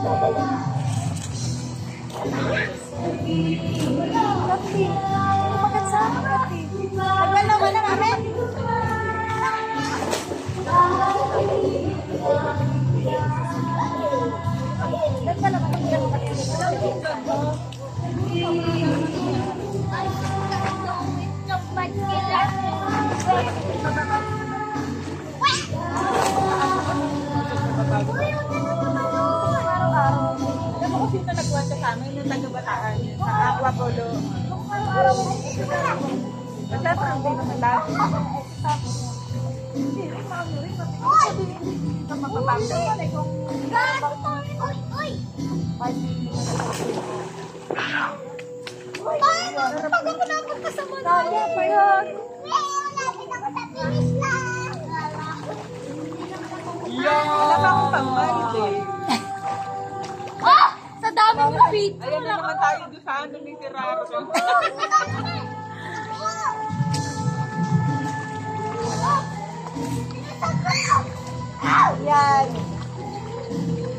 Kapi. Magat sa kapi. Nagalaw ka na namin. Nagalaw ka Alam mo kung sino nagkwento sa amin, yung taga-Bataan, sa Aqua Polo. Basta parang hindi naman lahat. Hindi rin, maano rin. Hindi ka mapapagod. pag ako napunta sa mga pa yun. Wala pa akong pambayad eh. Ah! Sa dami mo video. Ayan na naman tayo doon sa ano ni Ferraro. Yan.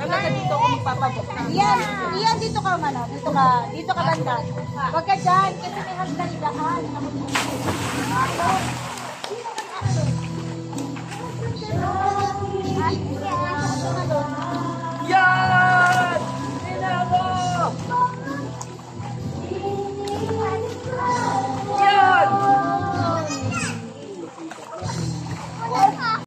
Talaga dito ako magpapabok na. Yan, dito ka mano. Dito ka banda. Huwag ka dyan, kasi may hagdalidahan. Sino ka